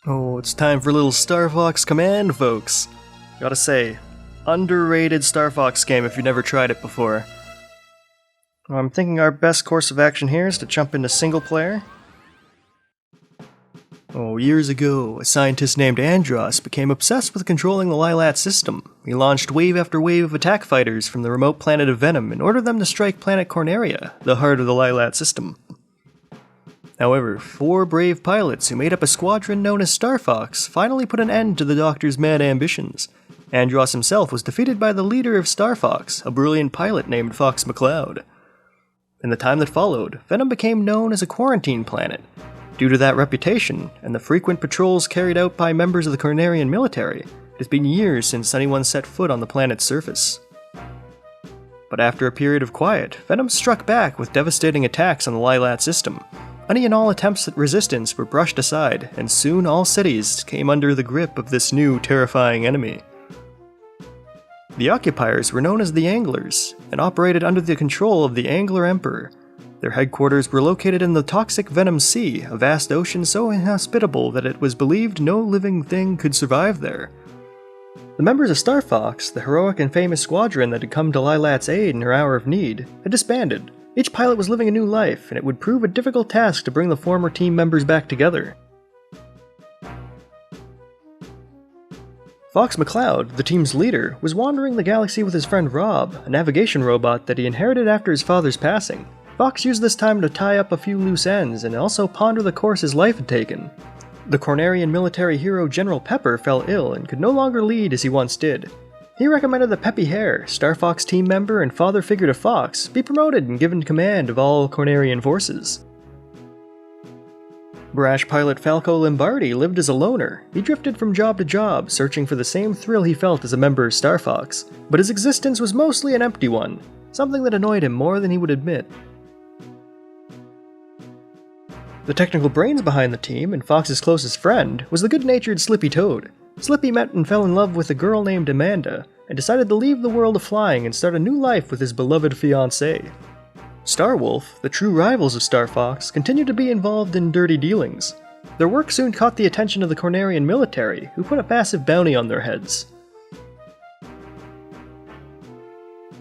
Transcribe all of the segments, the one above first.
Oh, it's time for a little Star Fox Command, folks. Gotta say, underrated Star Fox game if you've never tried it before. Well, I'm thinking our best course of action here is to jump into single player. Oh, years ago, a scientist named Andros became obsessed with controlling the Lylat system. He launched wave after wave of attack fighters from the remote planet of Venom and ordered them to strike planet Corneria, the heart of the Lylat system. However, 4 brave pilots who made up a squadron known as Star Fox finally put an end to the Doctor's mad ambitions. Andros himself was defeated by the leader of Star Fox, a brilliant pilot named Fox McCloud. In the time that followed, Venom became known as a quarantine planet. Due to that reputation, and the frequent patrols carried out by members of the Cornerian military, it has been years since anyone set foot on the planet's surface. But after a period of quiet, Venom struck back with devastating attacks on the Lylat system. Any and all attempts at resistance were brushed aside, and soon all cities came under the grip of this new, terrifying enemy. The occupiers were known as the Anglers, and operated under the control of the Angler Emperor. Their headquarters were located in the toxic Venom Sea, a vast ocean so inhospitable that it was believed no living thing could survive there. The members of Star Fox, the heroic and famous squadron that had come to Lylat's aid in her hour of need, had disbanded. Each pilot was living a new life, and it would prove a difficult task to bring the former team members back together. Fox McCloud, the team's leader, was wandering the galaxy with his friend Rob, a navigation robot that he inherited after his father's passing. Fox used this time to tie up a few loose ends and also ponder the course his life had taken. The Cornerian military hero General Pepper fell ill and could no longer lead as he once did. He recommended that Peppy Hare, Star Fox team member and father figure to Fox, be promoted and given command of all Cornerian forces. Brash pilot Falco Lombardi lived as a loner. He drifted from job to job, searching for the same thrill he felt as a member of Star Fox, but his existence was mostly an empty one, something that annoyed him more than he would admit. The technical brains behind the team, and Fox's closest friend, was the good-natured Slippy Toad. Slippy met and fell in love with a girl named Amanda, and decided to leave the world of flying and start a new life with his beloved fiancée. Starwolf, the true rivals of Star Fox, continued to be involved in dirty dealings. Their work soon caught the attention of the Cornerian military, who put a massive bounty on their heads.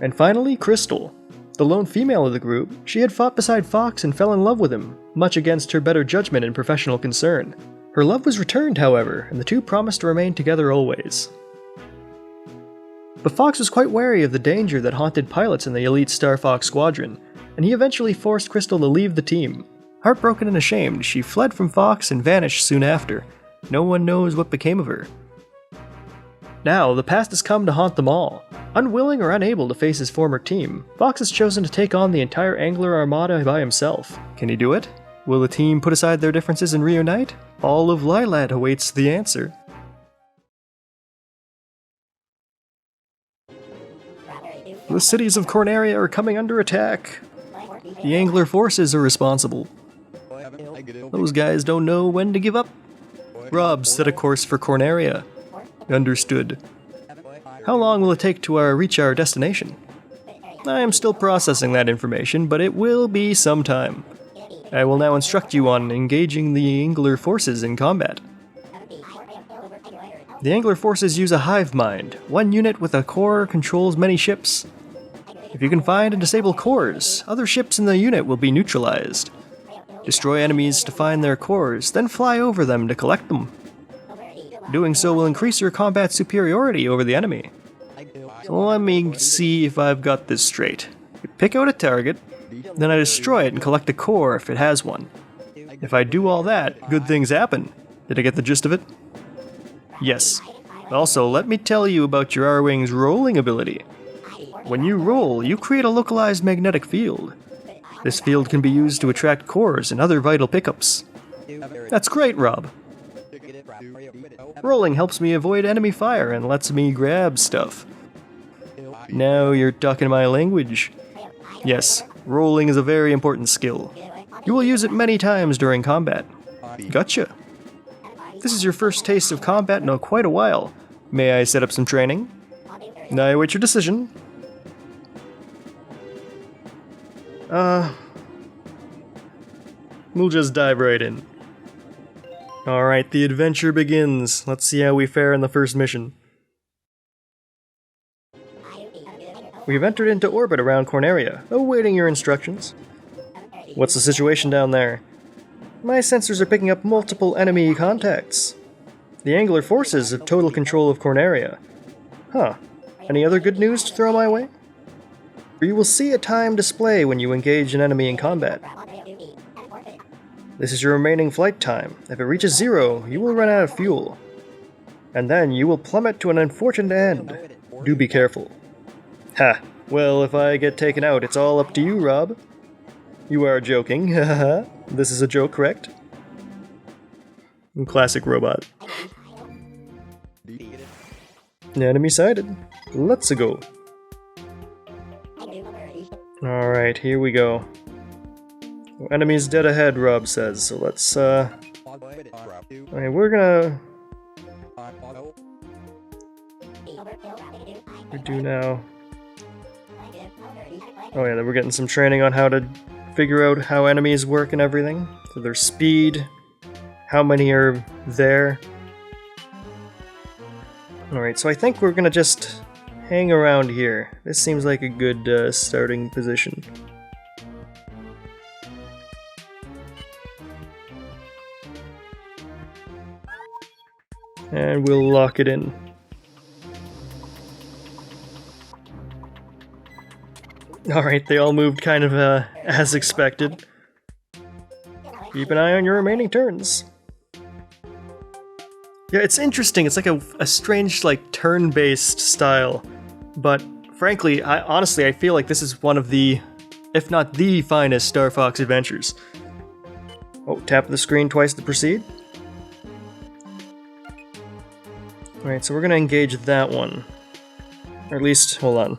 And finally, Crystal. The lone female of the group, she had fought beside Fox and fell in love with him, much against her better judgment and professional concern. Her love was returned, however, and the two promised to remain together always. But Fox was quite wary of the danger that haunted pilots in the elite Star Fox squadron, and he eventually forced Crystal to leave the team. Heartbroken and ashamed, she fled from Fox and vanished soon after. No one knows what became of her. Now, the past has come to haunt them all. Unwilling or unable to face his former team, Fox has chosen to take on the entire Angler Armada by himself. Can he do it? Will the team put aside their differences and reunite? All of Lylat awaits the answer. The cities of Corneria are coming under attack. The Angler forces are responsible. Those guys don't know when to give up. Rob set a course for Corneria. Understood. How long will it take to reach our destination? I am still processing that information, but it will be some time. I will now instruct you on engaging the Angler forces in combat. The Angler forces use a hive mind. One unit with a core controls many ships. If you can find and disable cores, other ships in the unit will be neutralized. Destroy enemies to find their cores, then fly over them to collect them. Doing so will increase your combat superiority over the enemy. So let me see if I've got this straight. You pick out a target, then I destroy it and collect a core if it has one. If I do all that, good things happen. Did I get the gist of it? Yes. Also, let me tell you about your R-Wing's rolling ability. When you roll, you create a localized magnetic field. This field can be used to attract cores and other vital pickups. That's great, Rob. Rolling helps me avoid enemy fire and lets me grab stuff. Now you're talking my language. Yes, rolling is a very important skill. You will use it many times during combat. Gotcha. This is your first taste of combat in quite a while. May I set up some training? I await your decision. We'll just dive right in. Alright, the adventure begins. Let's see how we fare in the first mission. We've entered into orbit around Corneria, awaiting your instructions. What's the situation down there? My sensors are picking up multiple enemy contacts. The Angular forces have total control of Corneria. Huh. Any other good news to throw my way? You will see a time display when you engage an enemy in combat. This is your remaining flight time. If it reaches 0, you will run out of fuel. And then you will plummet to an unfortunate end. Do be careful. Ha! Well, if I get taken out, it's all up to you, Rob. You are joking, haha. This is a joke, correct? Classic robot. Enemy sighted. Let's go. Alright, here we go. Enemies dead ahead, Rob says, so let's, okay, we're gonna... We do now... Oh yeah, we're getting some training on how to figure out how enemies work and everything. So their speed, how many are there. Alright, so I think we're gonna just hang around here. This seems like a good starting position. And we'll lock it in. Alright, they all moved kind of as expected. Keep an eye on your remaining turns. Yeah, it's interesting. It's like a strange, like, turn-based style. But frankly, honestly, I feel like this is one of the, if not the finest Star Fox adventures. Oh, tap the screen twice to proceed. Alright, so we're gonna engage that one. Or at least, hold on.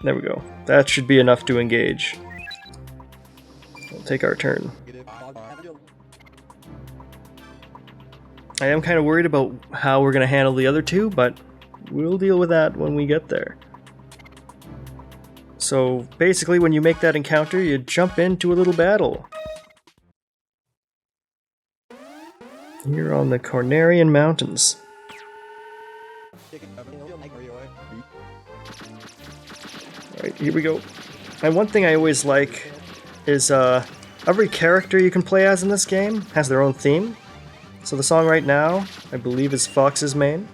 There we go. That should be enough to engage. We'll take our turn. I am kind of worried about how we're gonna handle the other two, but we'll deal with that when we get there. So basically, when you make that encounter, you jump into a little battle. Here on the Cornerian Mountains. Alright, here we go. And one thing I always like is every character you can play as in this game has their own theme. So the song right now, I believe, is Fox's main.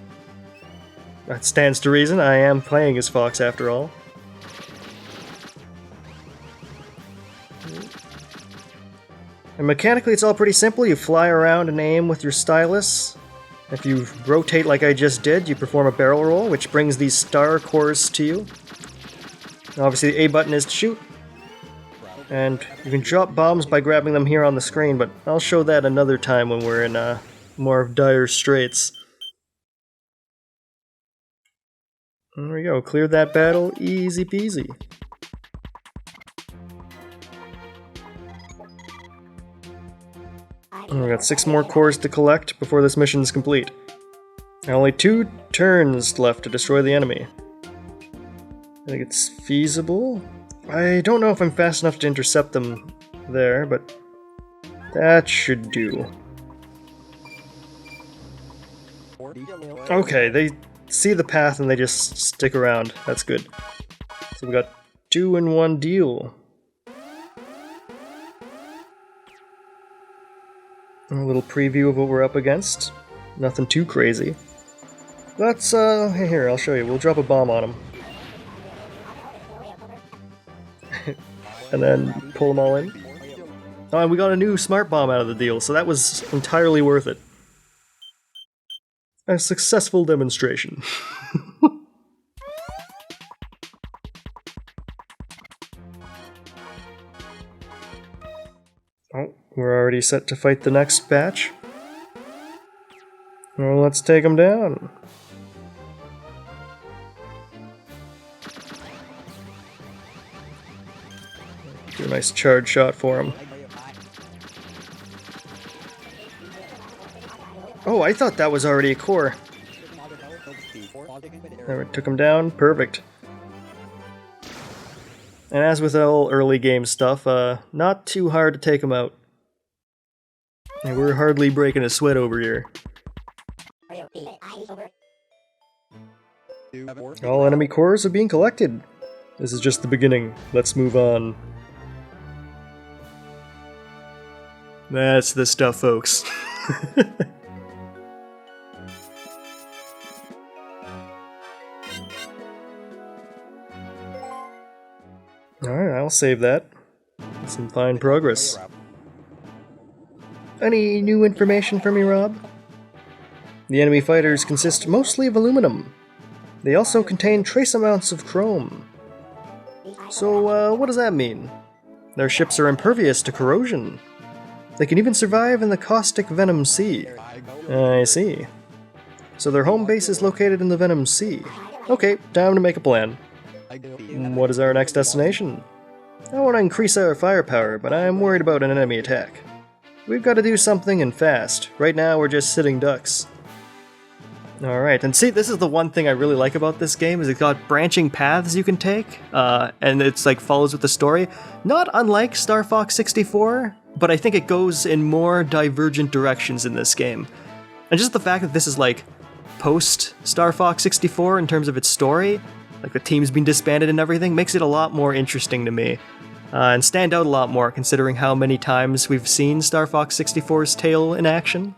That stands to reason, I am playing as Fox after all. And mechanically it's all pretty simple. You fly around and aim with your stylus. If you rotate like I just did, you perform a barrel roll, which brings these star cores to you. And obviously the A button is to shoot. And you can drop bombs by grabbing them here on the screen, but I'll show that another time when we're in more of dire straits. There we go, cleared that battle, easy peasy. And we got 6 more cores to collect before this mission is complete. And only 2 turns left to destroy the enemy. I think it's feasible. I don't know if I'm fast enough to intercept them there, but that should do. Okay, they see the path and they just stick around. That's good. So we got 2 in 1 deal. A little preview of what we're up against. Nothing too crazy. Let's, here, I'll show you. We'll drop a bomb on them. And then pull them all in. Oh, and we got a new smart bomb out of the deal, so that was entirely worth it. A successful demonstration. Oh, we're already set to fight the next batch. Well, let's take them down. Do a nice charge shot for him. Oh, I thought that was already a core. There, we took him down. Perfect. And as with all early game stuff, not too hard to take him out. And we're hardly breaking a sweat over here. All enemy cores are being collected. This is just the beginning. Let's move on. That's the stuff, folks. Alright, I'll save that. Some fine progress. Any new information for me, Rob? The enemy fighters consist mostly of aluminum. They also contain trace amounts of chrome. So, what does that mean? Their ships are impervious to corrosion. They can even survive in the caustic Venom Sea. I see. So their home base is located in the Venom Sea. Okay, time to make a plan. What is our next destination? I want to increase our firepower, but I'm worried about an enemy attack. We've got to do something and fast. Right now we're just sitting ducks. Alright, and see, this is the one thing I really like about this game, is it's got branching paths you can take, and it's like follows with the story. Not unlike Star Fox 64, but I think it goes in more divergent directions in this game. And just the fact that this is like post Star Fox 64 in terms of its story, like the team's been disbanded and everything, makes it a lot more interesting to me. And stand out a lot more considering how many times we've seen Star Fox 64's tale in action.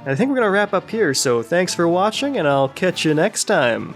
I think we're going to wrap up here, so thanks for watching, and I'll catch you next time.